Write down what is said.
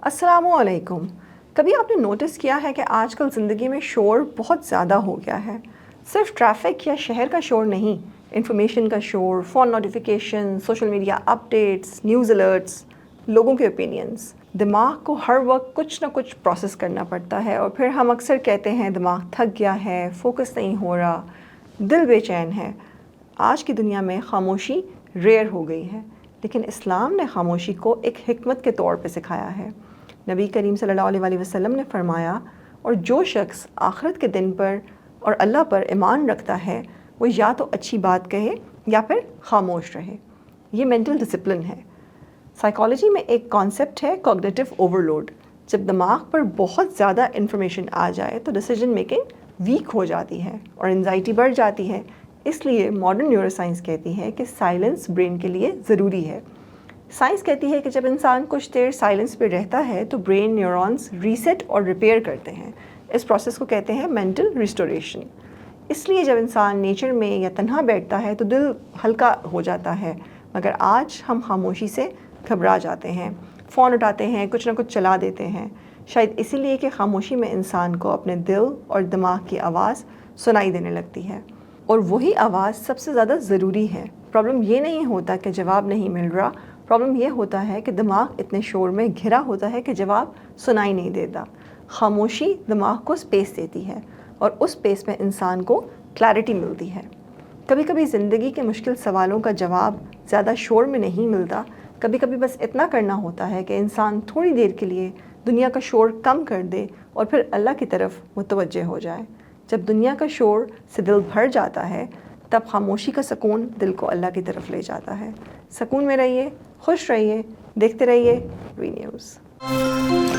अस्सलामुअलैकुम। कभी आपने नोटिस किया है कि आजकल ज़िंदगी में शोर बहुत ज़्यादा हो गया है। सिर्फ ट्रैफिक या शहर का शोर नहीं, इंफॉर्मेशन का शोर, phone notification, social media updates, news alerts, लोगों के ओपिनियंस। दिमाग को हर वक्त कुछ ना कुछ प्रोसेस करना पड़ता है और फिर हम अक्सर कहते हैं दिमाग थक गया है, फोकस नहीं हो रहा, दिल बेचैन है। आज की दुनिया में खामोशी रेयर हो गई है, लेकिन इस्लाम ने खामोशी को एक हिकमत के तौर पे सिखाया है। नबी करीम सल्लल्लाहु अलैहि वसल्लम ने फरमाया, और जो शख्स आखिरत के दिन पर और अल्लाह पर ईमान रखता है वो या तो अच्छी बात कहे या फिर खामोश रहे। ये मेंटल डिसिप्लिन है। साइकोलॉजी में एक कॉन्सेप्ट है कॉग्निटिव ओवरलोड। जब दिमाग पर बहुत ज़्यादा इन्फॉर्मेशन आ जाए तो डिसीजन मेकिंग वीक हो जाती है और एंजाइटी बढ़ जाती है। इसलिए मॉडर्न न्यूरोसाइंस कहती है कि साइलेंस ब्रेन के लिए ज़रूरी है। साइंस कहती है कि जब इंसान कुछ देर साइलेंस पे रहता है तो ब्रेन न्यूरॉन्स रीसेट और रिपेयर करते हैं। इस प्रोसेस को कहते हैं मेंटल रिस्टोरेशन। इसलिए जब इंसान नेचर में या तन्हा बैठता है तो दिल हल्का हो जाता है। मगर आज हम खामोशी से घबरा जाते हैं, फ़ोन उठाते हैं, कुछ ना कुछ चला देते हैं। शायद इसीलिए कि खामोशी में इंसान को अपने दिल और दिमाग की आवाज़ सुनाई देने लगती है, और वही आवाज़ सबसे ज़्यादा ज़रूरी है। प्रॉब्लम ये नहीं होता कि जवाब नहीं मिल रहा, प्रॉब्लम ये होता है कि दिमाग इतने शोर में घिरा होता है कि जवाब सुनाई नहीं देता। खामोशी दिमाग को स्पेस देती है और उस स्पेस में इंसान को क्लैरिटी मिलती है। कभी कभी ज़िंदगी के मुश्किल सवालों का जवाब ज़्यादा शोर में नहीं मिलता। कभी कभी बस इतना करना होता है कि इंसान थोड़ी देर के लिए दुनिया का शोर कम कर दे और फिर अल्लाह की तरफ मुतवज्जे हो जाए। जब दुनिया का शोर से दिल भर जाता है तब खामोशी का सुकून दिल को अल्लाह की तरफ ले जाता है। सुकून में रहिए, खुश रहिए, देखते रहिए वी न्यूज़।